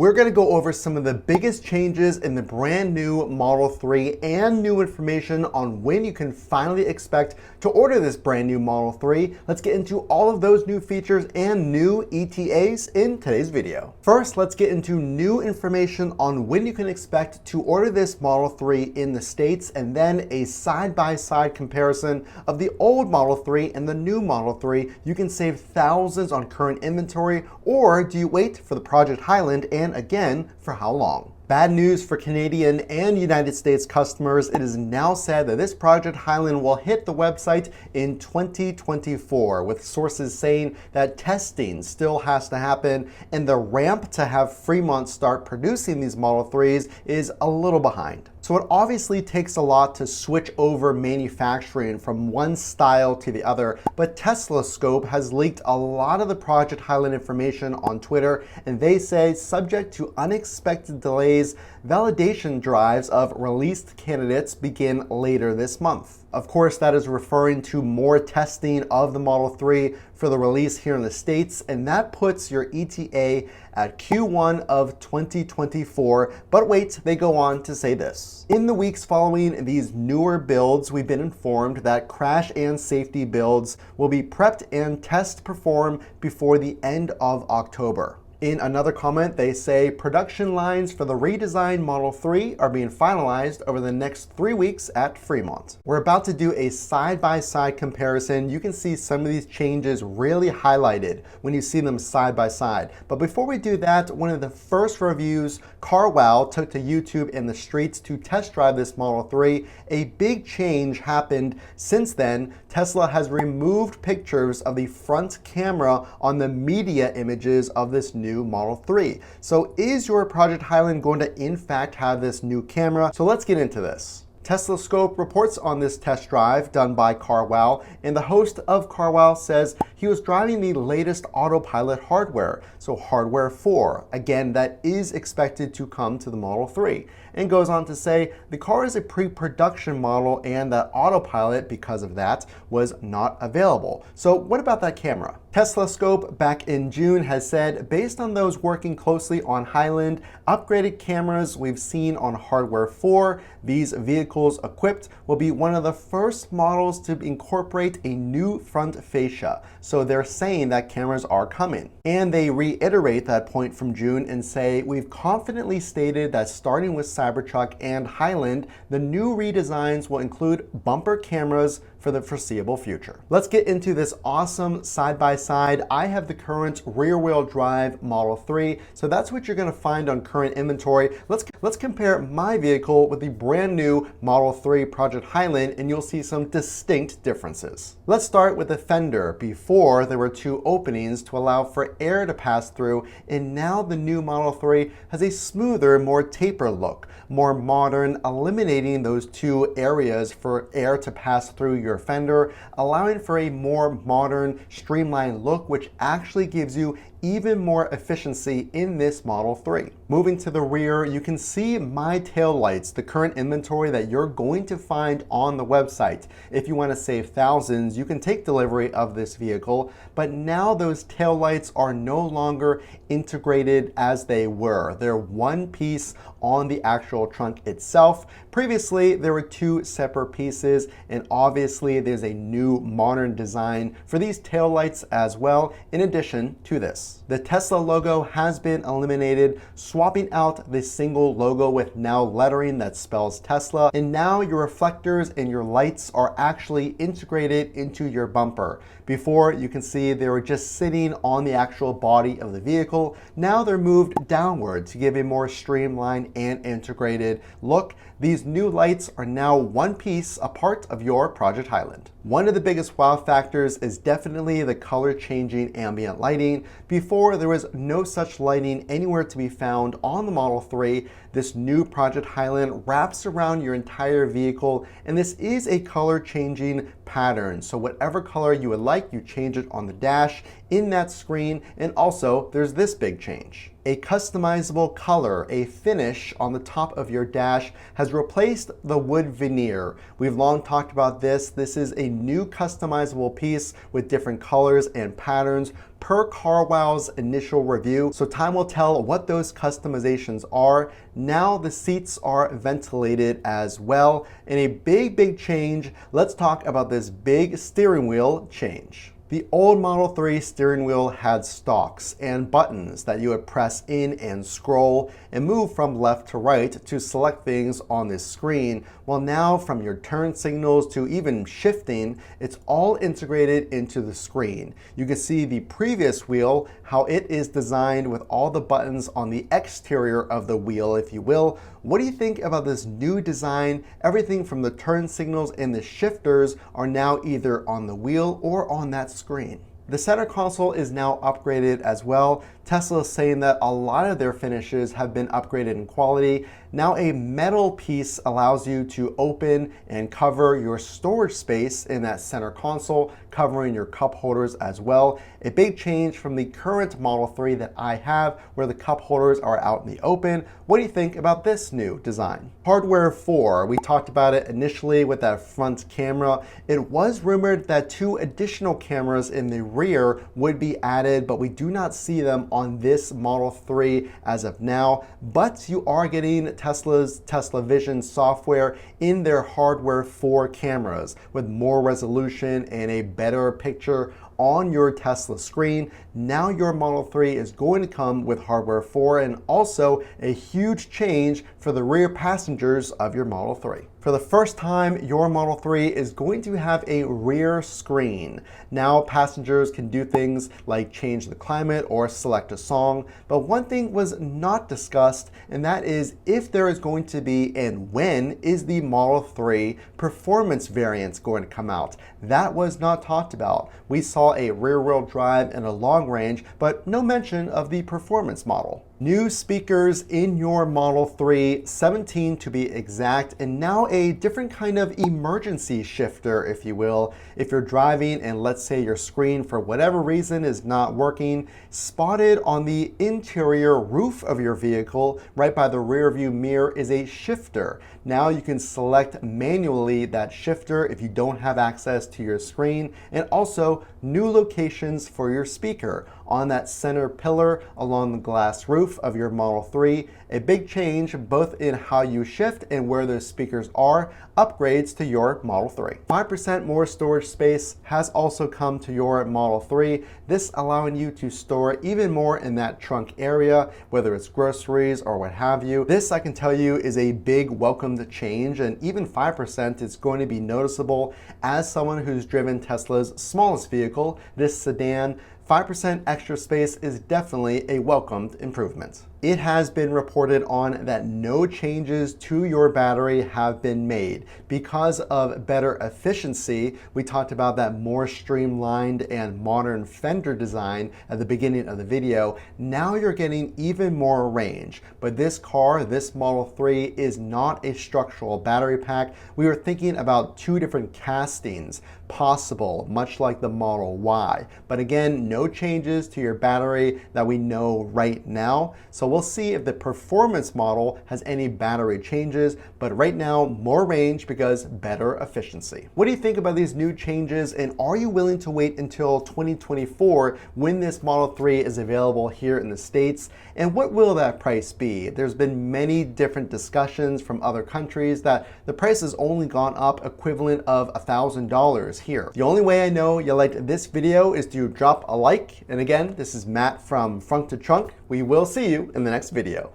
We're going to go over some of the biggest changes in the brand new Model 3 and new information on when you can finally expect to order this brand new Model 3. Let's get into all of those new features and new ETAs in today's video. First, let's get into new information on when you can expect to order this Model 3 in the States, and then a side-by-side comparison of the old Model 3 and the new Model 3. You can save thousands on current inventory, or do you wait for the Project Highland, and again, for how long? Bad news for Canadian and United States customers. It is now said that this Project Highland will hit the website in 2024, with sources saying that testing still has to happen and the ramp to have Fremont start producing these Model 3s is a little behind. So it obviously takes a lot to switch over manufacturing from one style to the other, but Tesla Scope has leaked a lot of the Project Highland information on Twitter, and they say, subject to unexpected delays, validation drives of released candidates begin later this month. Of course, that is referring to more testing of the Model 3 for the release here in the States, and that puts your ETA at Q1 of 2024. But wait, they go on to say this. In the weeks following these newer builds, we've been informed that crash and safety builds will be prepped and test performed before the end of October. In another comment, they say production lines for the redesigned Model 3 are being finalized over the next 3 weeks at Fremont. We're about to do a side-by-side comparison. You can see some of these changes really highlighted when you see them side by side. But before we do that, one of the first reviews CarWow took to YouTube and the streets to test drive this Model 3. A big change happened since then. Tesla has removed pictures of the front camera on the media images of this new Model 3. So is your Project Highland going to in fact have this new camera? So let's get into this. Tesla Scope reports on this test drive done by CarWow, and the host of CarWow says he was driving the latest autopilot hardware, so hardware 4. Again, that is expected to come to the Model 3. And goes on to say the car is a pre-production model and that autopilot, because of that, was not available. So what about that camera? Tesla Scope back in June has said, based on those working closely on Highland, upgraded cameras we've seen on hardware 4, these vehicles equipped will be one of the first models to incorporate a new front fascia. So they're saying that cameras are coming. And they reiterate that point from June and say, we've confidently stated that starting with Cybertruck and Highland, the new redesigns will include bumper cameras for the foreseeable future. Let's get into this awesome side-by-side. I have the current rear-wheel drive Model 3, so that's what you're gonna find on current inventory. Let's compare my vehicle with the brand new Model 3 Project Highland, and you'll see some distinct differences. Let's start with the fender. Before, there were 2 openings to allow for air to pass through, and now the new Model 3 has a smoother, more taper look, more modern, eliminating those 2 areas for air to pass through your fender, allowing for a more modern, streamlined look, which actually gives you even more efficiency in this Model 3. Moving to the rear, you can see my tail lights, the current inventory that you're going to find on the website. If you want to save thousands, you can take delivery of this vehicle, but now those tail lights are no longer integrated as they were. They're one piece on the actual trunk itself. Previously, there were 2 separate pieces, and obviously there's a new modern design for these tail lights as well, in addition to this. The Tesla logo has been eliminated, swapping out the single logo with now lettering that spells Tesla, and now your reflectors and your lights are actually integrated into your bumper. Before, you can see they were just sitting on the actual body of the vehicle. Now they're moved downward to give a more streamlined and integrated look. These new lights are now one piece, a part of your Project Highland. One of the biggest wow factors is definitely the color changing ambient lighting. Before, there was no such lighting anywhere to be found on the Model 3. This new Project Highland wraps around your entire vehicle, and this is a color changing pattern. So whatever color you would like, you change it on the dash in that screen. And also there's this big change. A customizable color, a finish on the top of your dash has replaced the wood veneer. We've long talked about this. This is a new customizable piece with different colors and patterns, per CarWow's initial review, so time will tell what those customizations are. Now the seats are ventilated as well. And a big change, let's talk about this big steering wheel change. The old Model 3 steering wheel had stalks and buttons that you would press in and scroll and move from left to right to select things on this screen. Well, now from your turn signals to even shifting, it's all integrated into the screen. You can see the previous wheel, how it is designed with all the buttons on the exterior of the wheel, if you will. What do you think about this new design? Everything from the turn signals and the shifters are now either on the wheel or on that screen. The center console is now upgraded as well. Tesla is saying that a lot of their finishes have been upgraded in quality. Now a metal piece allows you to open and cover your storage space in that center console, covering your cup holders as well. A big change from the current Model 3 that I have, where the cup holders are out in the open. What do you think about this new design? Hardware 4, we talked about it initially with that front camera. It was rumored that 2 additional cameras in the rear would be added, but we do not see them on this Model 3 as of now. But you are getting Tesla's Tesla Vision software in their hardware 4 cameras with more resolution and a better picture on your Tesla screen. Now your Model 3 is going to come with hardware 4 and also a huge change for the rear passengers of your Model 3. For the first time, your Model 3 is going to have a rear screen. Now passengers can do things like change the climate or select a song, but one thing was not discussed, and that is if there is going to be and when is the Model 3 performance variant going to come out. That was not talked about. We saw a rear-wheel drive and a long range, but no mention of the performance model. New speakers in your Model 3, 17 to be exact, and now a different kind of emergency shifter, if you will. If you're driving and let's say your screen for whatever reason is not working, spotted on the interior roof of your vehicle, right by the rear view mirror, is a shifter. Now you can select manually that shifter if you don't have access to your screen, and also new locations for your speaker on that center pillar along the glass roof of your Model 3. A big change both in how you shift and where those speakers are. Upgrades to your Model 3. 5% more storage space has also come to your Model 3. This allowing you to store even more in that trunk area, whether it's groceries or what have you. This, I can tell you, is a big welcomed change, and even 5% is going to be noticeable. As someone who's driven Tesla's smallest vehicle, this sedan, 5% extra space is definitely a welcomed improvement. It has been reported on that no changes to your battery have been made. Because of better efficiency, we talked about that more streamlined and modern Fender design at the beginning of the video. Now you're getting even more range. But this car, this Model 3, is not a structural battery pack. We were thinking about 2 different castings possible, much like the Model Y. But again, no changes to your battery that we know right now. So we'll see if the performance model has any battery changes, but right now, more range because better efficiency. What do you think about these new changes, and are you willing to wait until 2024 when this Model 3 is available here in the States? And what will that price be? There's been many different discussions from other countries that the price has only gone up equivalent of $1,000 here. The only way I know you liked this video is to drop a like. And again, this is Matt from Frunk to Trunk. We will see you in the next video.